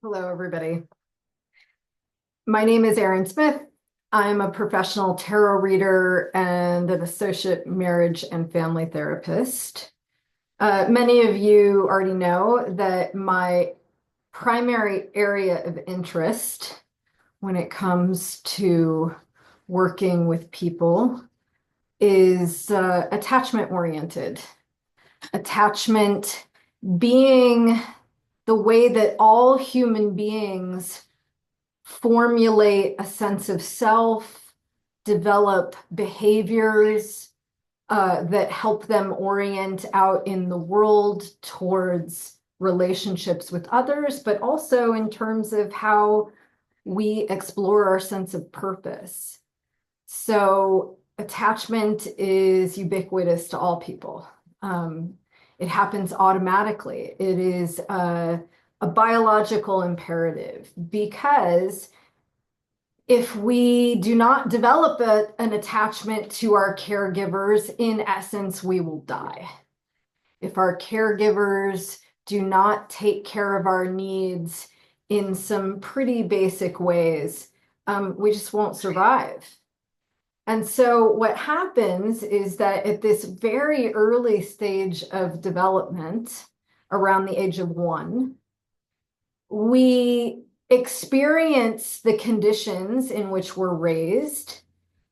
Hello, everybody. My name is Erin Smith. I'm a professional tarot reader and an associate marriage and family therapist. Many of you already know that my primary area of interest when it comes to working with people is attachment oriented. Attachment being the way that all human beings formulate a sense of self, develop behaviors that help them orient out in the world towards relationships with others, but also in terms of how we explore our sense of purpose. So, attachment is ubiquitous to all people. Um, it happens automatically. It is a biological imperative because if we do not develop an attachment to our caregivers, in essence, we will die. If our caregivers do not take care of our needs in some pretty basic ways, we just won't survive. And so, what happens is that at this very early stage of development, around the age of 1, we experience the conditions in which we're raised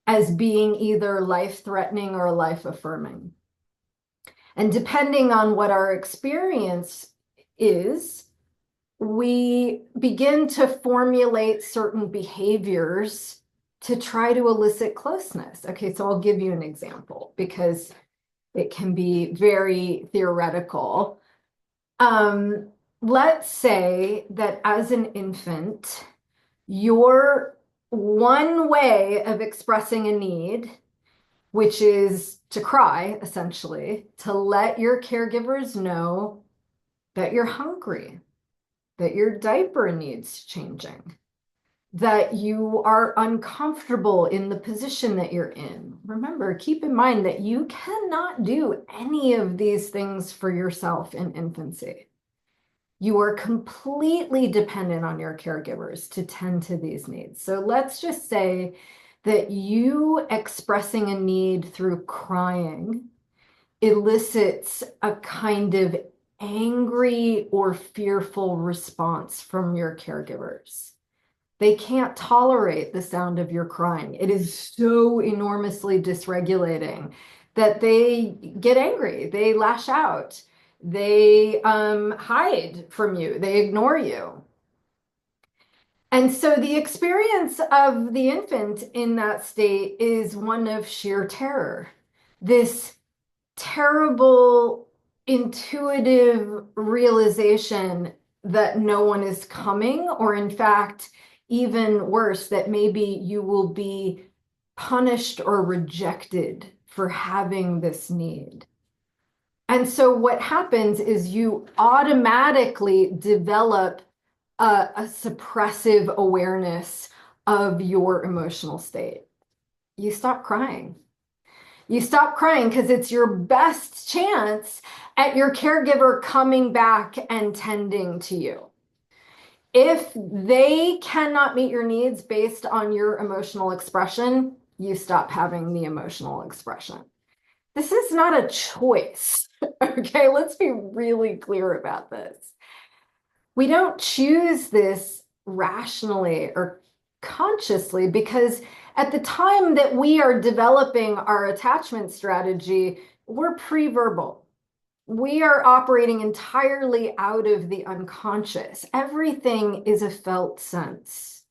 as being either life-threatening or life-affirming. And depending on what our experience is, we begin to formulate certain behaviors to try to elicit closeness. Okay, so I'll give you an example because it can be very theoretical. Let's say that as an infant, your one way of expressing a need, which is to cry, essentially, to let your caregivers know that you're hungry, that your diaper needs changing, that you are uncomfortable in the position that you're in. Remember, keep in mind that you cannot do any of these things for yourself in infancy. You are completely dependent on your caregivers to tend to these needs. So let's just say that you expressing a need through crying elicits a kind of angry or fearful response from your caregivers. They can't tolerate the sound of your crying. It is so enormously dysregulating that they get angry, they lash out, they hide from you, they ignore you. And so the experience of the infant in that state is one of sheer terror. This terrible intuitive realization that no one is coming, or in fact, even worse, that maybe you will be punished or rejected for having this need. And so what happens is you automatically develop a suppressive awareness of your emotional state. You stop crying. You stop crying because it's your best chance at your caregiver coming back and tending to you. If they cannot meet your needs based on your emotional expression, you stop having the emotional expression. This is not a choice. Okay, let's be really clear about this. We don't choose this rationally or consciously because at the time that we are developing our attachment strategy, we're pre-verbal. We are operating entirely out of the unconscious. Everything is a felt sense.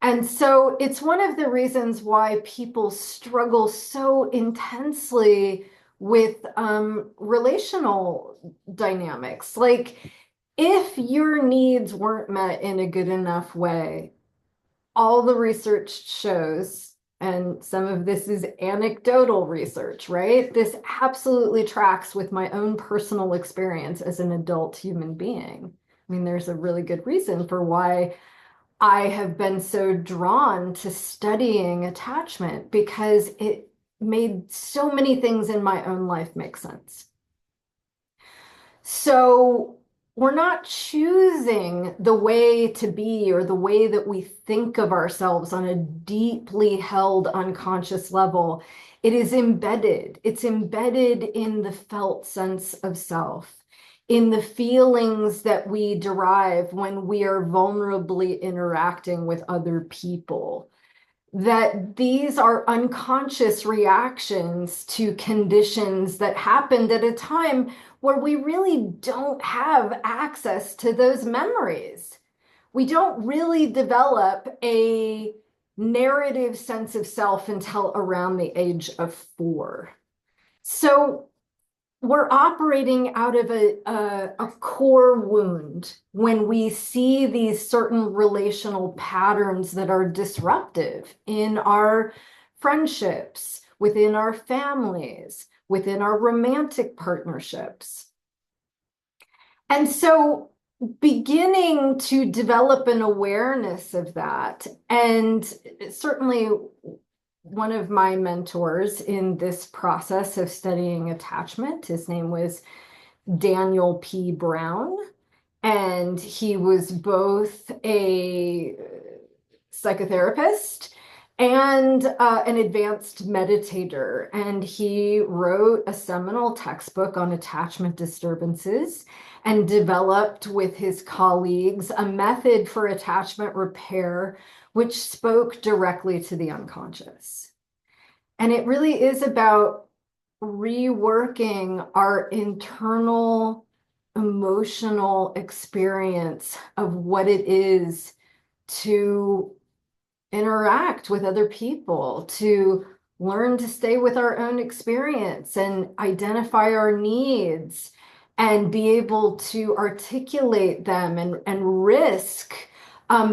And so it's one of the reasons why people struggle so intensely with relational dynamics. Like, if your needs weren't met in a good enough way, all the research shows, and some of this is anecdotal research, right? This absolutely tracks with my own personal experience as an adult human being. I mean, there's a really good reason for why I have been so drawn to studying attachment because it made so many things in my own life make sense. So we're not choosing the way to be or the way that we think of ourselves on a deeply held unconscious level. It is embedded. It's embedded in the felt sense of self, in the feelings that we derive when we are vulnerably interacting with other people, that these are unconscious reactions to conditions that happened at a time where we really don't have access to those memories. We don't really develop a narrative sense of self until around the age of 4. So we're operating out of a core wound when we see these certain relational patterns that are disruptive in our friendships, within our families, within our romantic partnerships. And so beginning to develop an awareness of that, and certainly one of my mentors in this process of studying attachment, his name was Daniel P. Brown, and he was both a psychotherapist and an advanced meditator. And he wrote a seminal textbook on attachment disturbances and developed with his colleagues a method for attachment repair, which spoke directly to the unconscious. And it really is about reworking our internal emotional experience of what it is to interact with other people, to learn to stay with our own experience and identify our needs and be able to articulate them and risk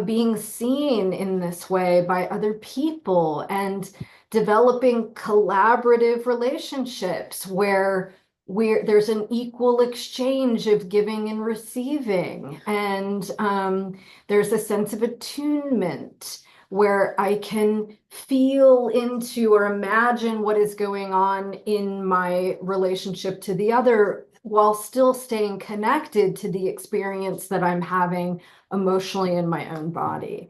being seen in this way by other people, and developing collaborative relationships where there's an equal exchange of giving and receiving, and there's a sense of attunement where I can feel into or imagine what is going on in my relationship to the other while still staying connected to the experience that I'm having emotionally in my own body.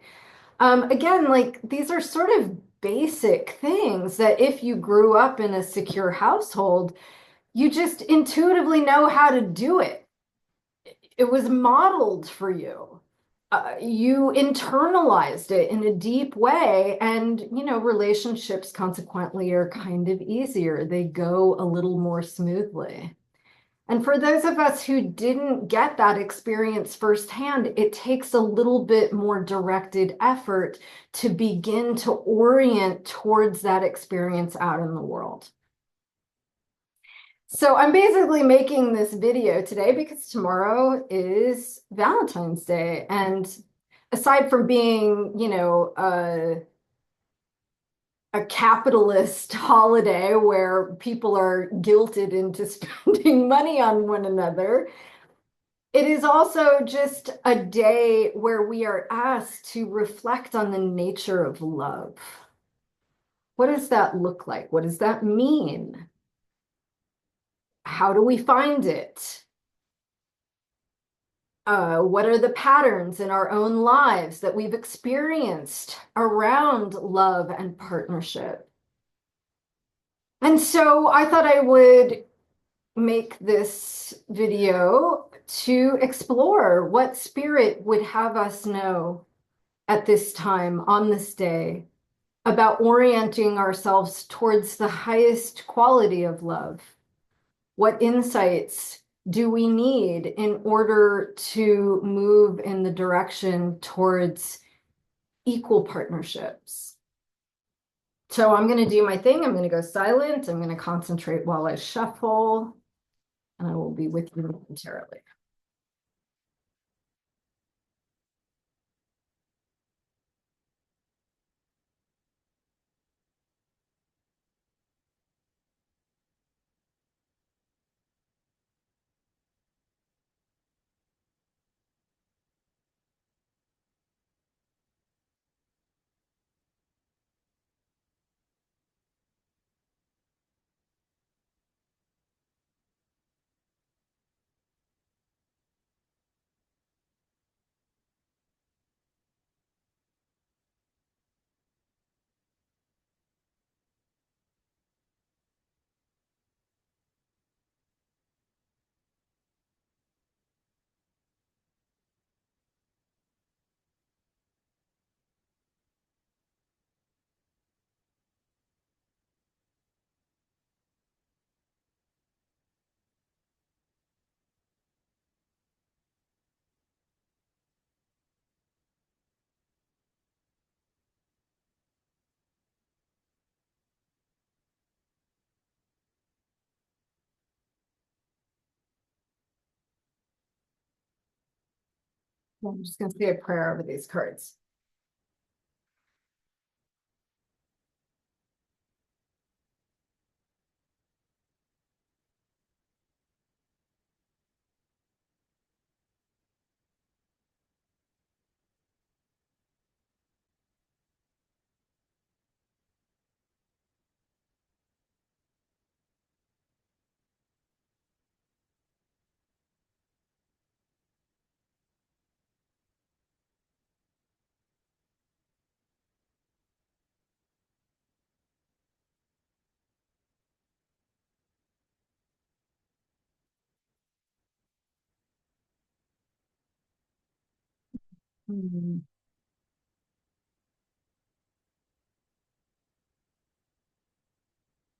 Again, like these are sort of basic things that if you grew up in a secure household, you just intuitively know how to do it. It was modeled for you. You internalized it in a deep way, and relationships consequently are kind of easier. They go a little more smoothly. And for those of us who didn't get that experience firsthand, it takes a little bit more directed effort to begin to orient towards that experience out in the world. So I'm basically making this video today because tomorrow is Valentine's Day. And aside from being, a capitalist holiday where people are guilted into spending money on one another, it is also just a day where we are asked to reflect on the nature of love. What does that look like? What does that mean? How do we find it? What are the patterns in our own lives that we've experienced around love and partnership? And so I thought I would make this video to explore what spirit would have us know at this time on this day about orienting ourselves towards the highest quality of love. What insights do we need in order to move in the direction towards equal partnerships? So I'm going to do my thing. I'm going to go silent. I'm going to concentrate while I shuffle, and I will be with you momentarily. I'm just going to say a prayer over these cards. Mm,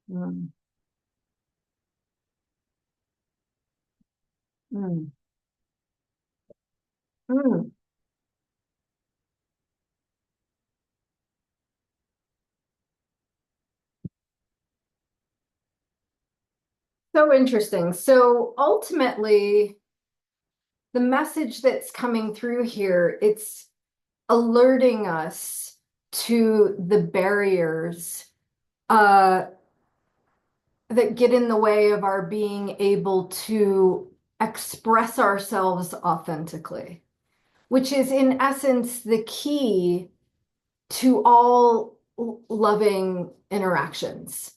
mm, mm, mm. So interesting. So ultimately, the message that's coming through here, it's alerting us to the barriers uh, that get in the way of our being able to express ourselves authentically, which is in essence the key to all loving interactions,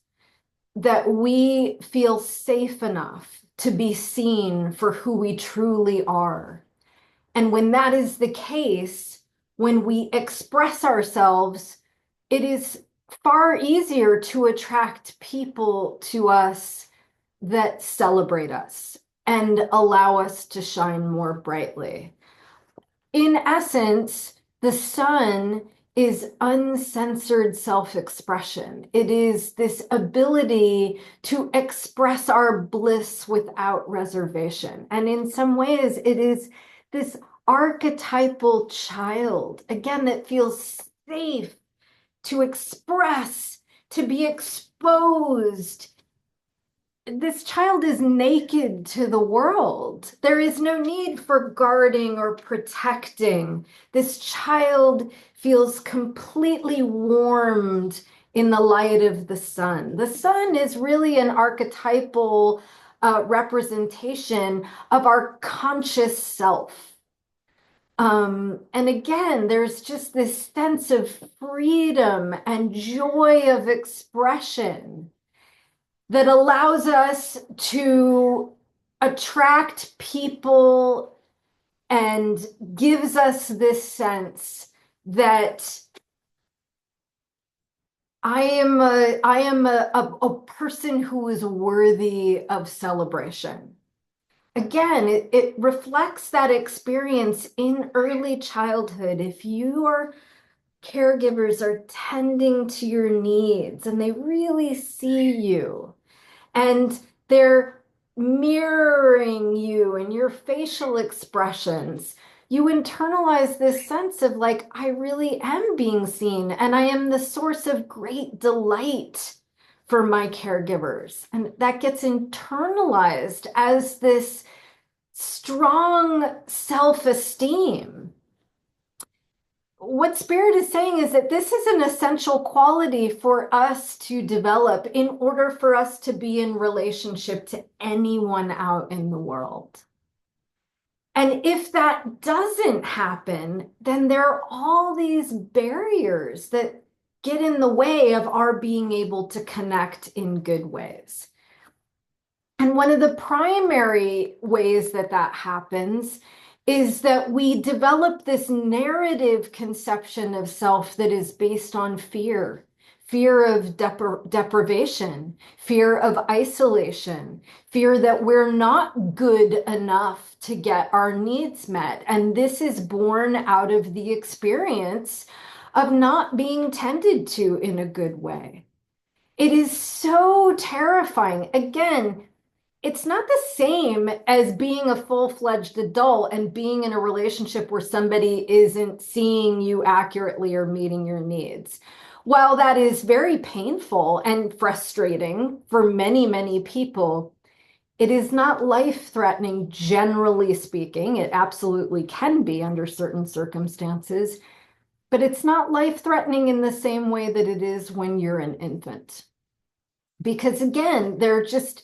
that we feel safe enough to be seen for who we truly are. And when that is the case, when we express ourselves, it is far easier to attract people to us that celebrate us and allow us to shine more brightly. In essence, the sun is uncensored self-expression. It is this ability to express our bliss without reservation. And in some ways, it is this archetypal child, again, that feels safe to express, to be exposed. This child is naked to the world. There is no need for guarding or protecting. This child feels completely warmed in the light of the sun. The sun is really an archetypal representation of our conscious self. And again, there's just this sense of freedom and joy of expression that allows us to attract people and gives us this sense that I am a person who is worthy of celebration. Again, it reflects that experience in early childhood. If your caregivers are tending to your needs and they really see you, and they're mirroring you and your facial expressions, you internalize this sense of like, I really am being seen and I am the source of great delight for my caregivers. And that gets internalized as this strong self-esteem. What Spirit is saying is that this is an essential quality for us to develop in order for us to be in relationship to anyone out in the world. And if that doesn't happen, then there are all these barriers that get in the way of our being able to connect in good ways. And one of the primary ways that that happens is that we develop this narrative conception of self that is based on fear, fear of deprivation, fear of isolation, fear that we're not good enough to get our needs met. And this is born out of the experience of not being tended to in a good way. It is so terrifying. Again, it's not the same as being a full-fledged adult and being in a relationship where somebody isn't seeing you accurately or meeting your needs. While that is very painful and frustrating for many, many people, It is not life-threatening, generally speaking. It absolutely can be under certain circumstances, but it's not life-threatening in the same way that it is when you're an infant. Because again, there are just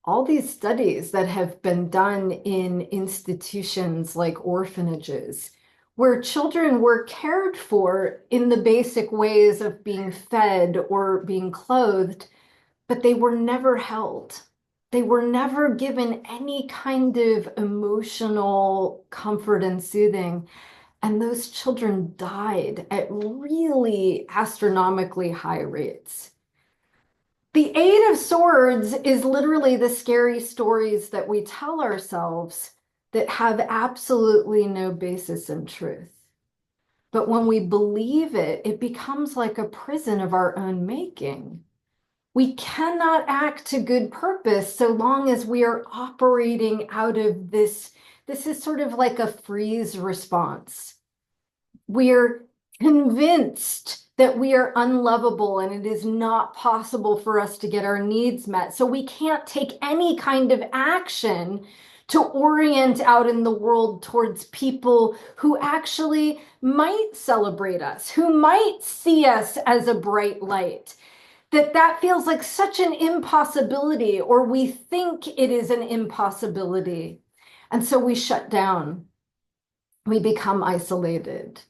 all these studies that have been done in institutions like orphanages, where children were cared for in the basic ways of being fed or being clothed, but they were never held. They were never given any kind of emotional comfort and soothing. And those children died at really astronomically high rates. The Eight of Swords is literally the scary stories that we tell ourselves that have absolutely no basis in truth. But when we believe it, it becomes like a prison of our own making. We cannot act to good purpose so long as we are operating out of this. This is sort of like a freeze response. We're convinced that we are unlovable and it is not possible for us to get our needs met. So we can't take any kind of action to orient out in the world towards people who actually might celebrate us, who might see us as a bright light. That feels like such an impossibility, or we think it is an impossibility. And so we shut down. We become isolated.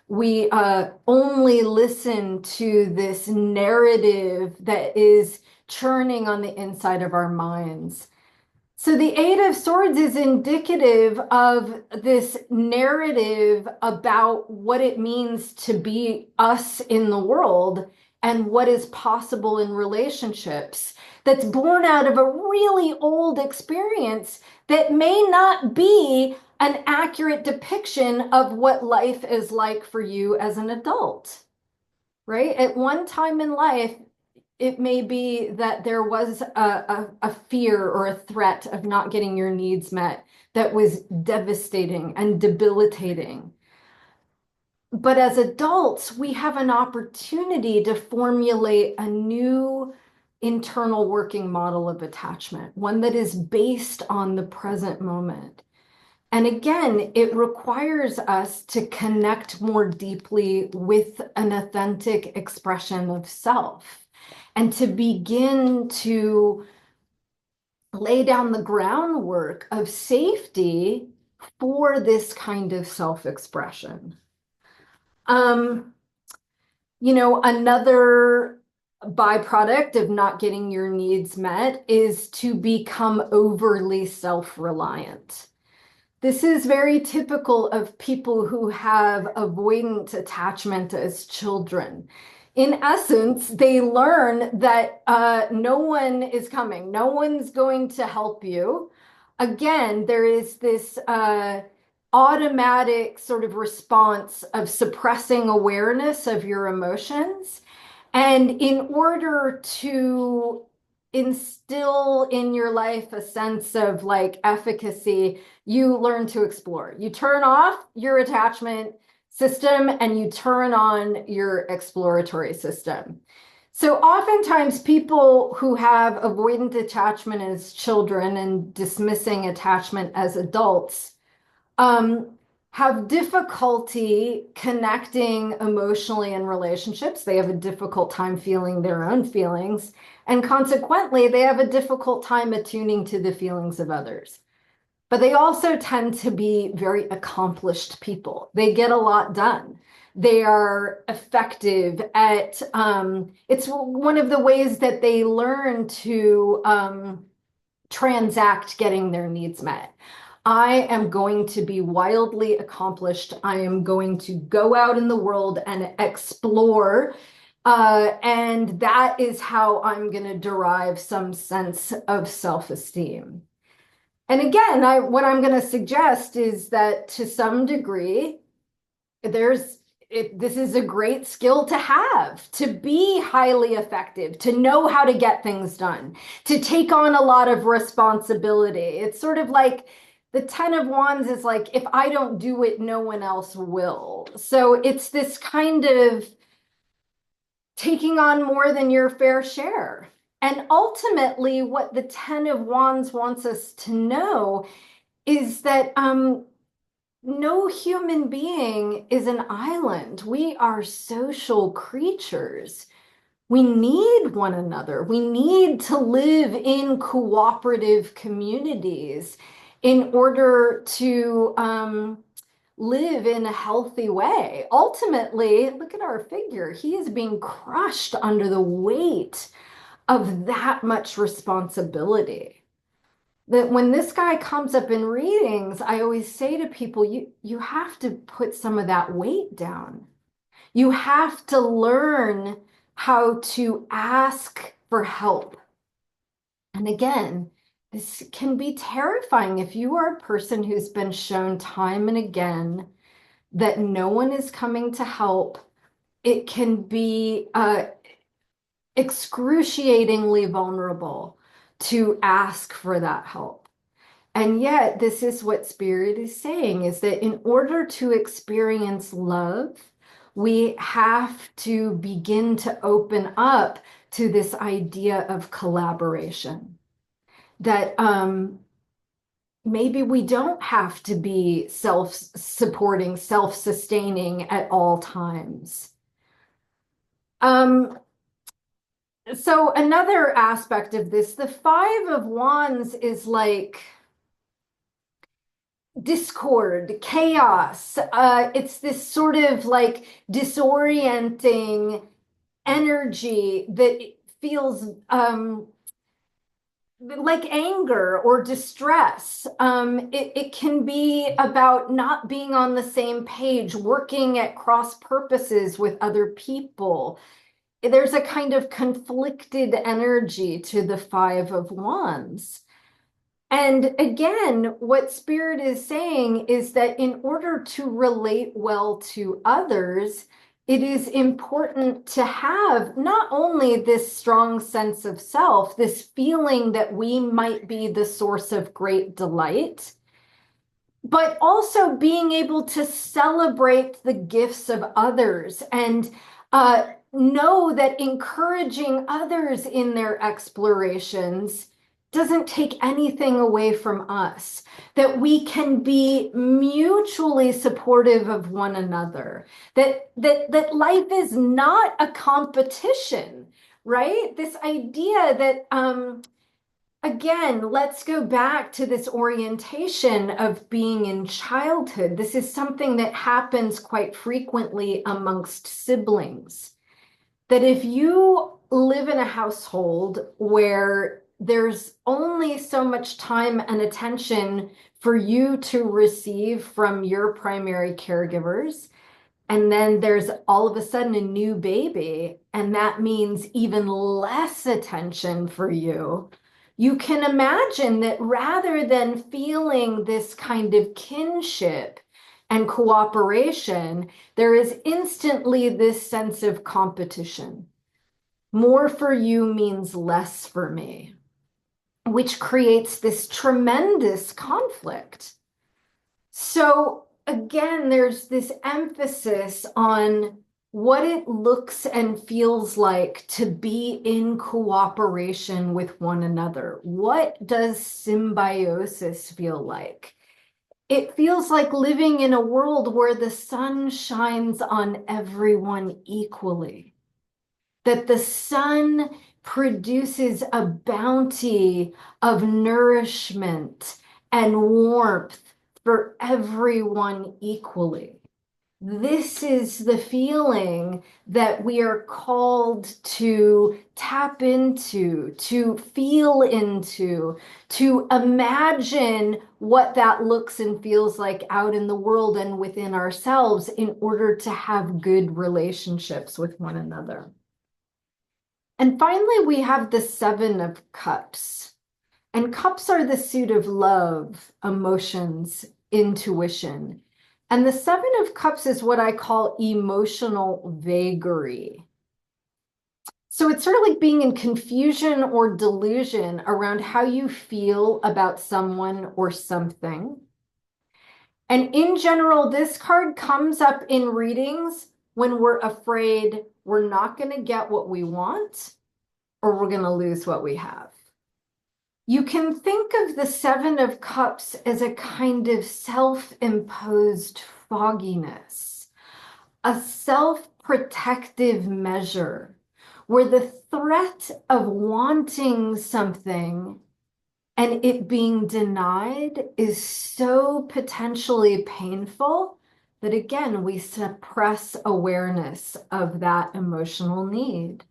We only listen to this narrative that is churning on the inside of our minds. So the Eight of Swords is indicative of this narrative about what it means to be us in the world and what is possible in relationships, that's born out of a really old experience that may not be an accurate depiction of what life is like for you as an adult, right? At one time in life, it may be that there was a fear or a threat of not getting your needs met that was devastating and debilitating. But as adults, we have an opportunity to formulate a new internal working model of attachment, one that is based on the present moment. And again, it requires us to connect more deeply with an authentic expression of self and to begin to lay down the groundwork of safety for this kind of self-expression. Um, Another byproduct of not getting your needs met is to become overly self-reliant. This is very typical of people who have avoidant attachment as children. In essence, they learn that no one is coming, no one's going to help you. Again, there is this automatic sort of response of suppressing awareness of your emotions. And in order to instill in your life a sense of like efficacy, you learn to explore. You turn off your attachment system and you turn on your exploratory system. So oftentimes people who have avoidant attachment as children and dismissing attachment as adults have difficulty connecting emotionally in relationships. They have a difficult time feeling their own feelings. And consequently, they have a difficult time attuning to the feelings of others. But they also tend to be very accomplished people. They get a lot done. They are effective at, it's one of the ways that they learn to transact getting their needs met. I am going to be wildly accomplished. I am going to go out in the world and explore. And that is how I'm going to derive some sense of self-esteem. And again, what I'm going to suggest is that to some degree, this is a great skill to have, to be highly effective, to know how to get things done, to take on a lot of responsibility. It's sort of like the Ten of Wands is like, if I don't do it, no one else will. So it's this kind of taking on more than your fair share. And ultimately, what the Ten of Wands wants us to know is that no human being is an island. We are social creatures. We need one another. We need to live in cooperative communities in order to live in a healthy way. Ultimately, look at our figure. He is being crushed under the weight of that much responsibility. That when this guy comes up in readings, I always say to people, you have to put some of that weight down. You have to learn how to ask for help. And again, this can be terrifying if you are a person who's been shown time and again that no one is coming to help. It can be excruciatingly vulnerable to ask for that help. And yet, this is what Spirit is saying, is that in order to experience love, we have to begin to open up to this idea of collaboration. That maybe we don't have to be self-supporting, self-sustaining at all times. So another aspect of this, the Five of Wands is like discord, chaos. It's this sort of like disorienting energy that feels like anger or distress. It can be about not being on the same page, working at cross purposes with other people. There's a kind of conflicted energy to the Five of Wands. And again, what Spirit is saying is that in order to relate well to others, it is important to have not only this strong sense of self, this feeling that we might be the source of great delight, but also being able to celebrate the gifts of others and know that encouraging others in their explorations doesn't take anything away from us, that we can be mutually supportive of one another, that life is not a competition, right? This idea that again, let's go back to this orientation of being in childhood. This is something that happens quite frequently amongst siblings. That if you live in a household where there's only so much time and attention for you to receive from your primary caregivers, and then there's all of a sudden a new baby, and that means even less attention for you. You can imagine that rather than feeling this kind of kinship and cooperation, there is instantly this sense of competition. More for you means less for me, which creates this tremendous conflict. So again, there's this emphasis on what it looks and feels like to be in cooperation with one another. What does symbiosis feel like? It feels like living in a world where the sun shines on everyone equally, that the sun produces a bounty of nourishment and warmth for everyone equally. This is the feeling that we are called to tap into, to feel into, to imagine what that looks and feels like out in the world and within ourselves in order to have good relationships with one another. And finally, we have the Seven of Cups. And cups are the suit of love, emotions, intuition. And the Seven of Cups is what I call emotional vagary. So it's sort of like being in confusion or delusion around how you feel about someone or something. And in general, this card comes up in readings when we're afraid we're not going to get what we want, or we're going to lose what we have. You can think of the Seven of Cups as a kind of self-imposed fogginess, a self-protective measure where the threat of wanting something and it being denied is so potentially painful that, again, we suppress awareness of that emotional need.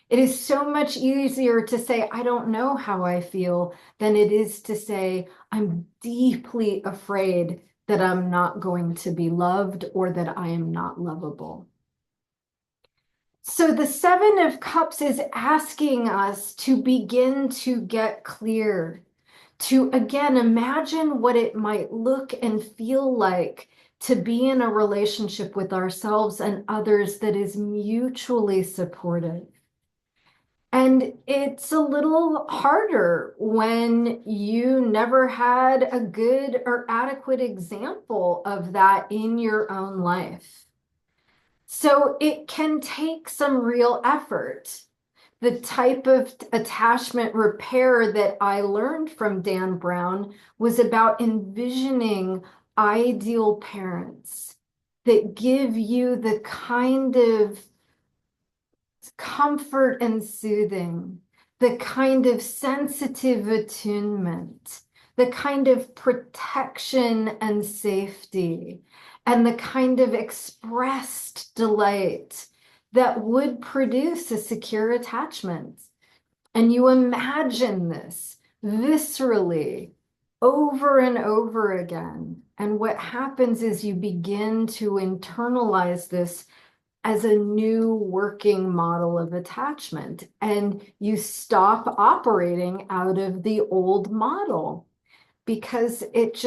It is so much easier to say, I don't know how I feel, than it is to say, I'm deeply afraid that I'm not going to be loved or that I am not lovable. So the Seven of Cups is asking us to begin to get clear, to again imagine what it might look and feel like to be in a relationship with ourselves and others that is mutually supportive. And it's a little harder when you never had a good or adequate example of that in your own life. So it can take some real effort. The type of attachment repair that I learned from Dan Brown was about envisioning ideal parents that give you the kind of comfort and soothing, the kind of sensitive attunement, the kind of protection and safety, and the kind of expressed delight that would produce a secure attachment. And you imagine this viscerally over and over again. And what happens is you begin to internalize this as a new working model of attachment, and you stop operating out of the old model because it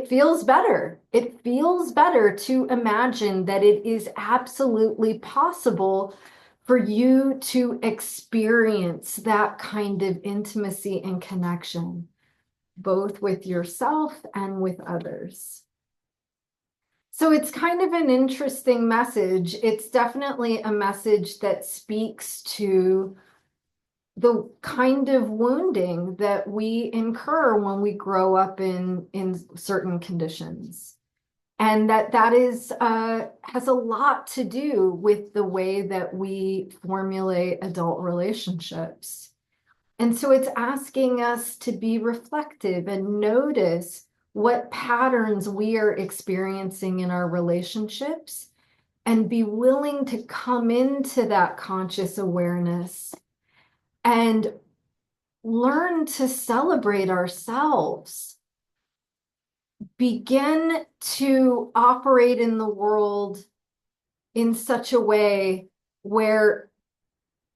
feels better. It feels better to imagine that it is absolutely possible for you to experience that kind of intimacy and connection, both with yourself and with others. So it's kind of an interesting message. It's definitely a message that speaks to the kind of wounding that we incur when we grow up in certain conditions. And that is has a lot to do with the way that we formulate adult relationships. And so it's asking us to be reflective and notice what patterns we are experiencing in our relationships and be willing to come into that conscious awareness and learn to celebrate ourselves. Begin to operate in the world in such a way where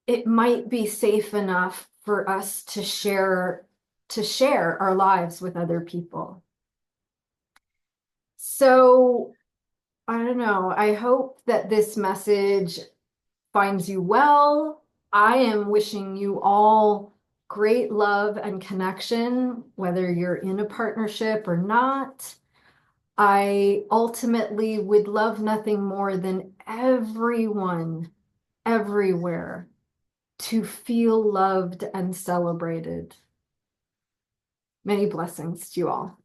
it might be safe enough for us to share our lives with other people. So I don't know. I hope that this message finds you well. I am wishing you all great love and connection, whether you're in a partnership or not. I ultimately would love nothing more than everyone, everywhere, to feel loved and celebrated. Many blessings to you all.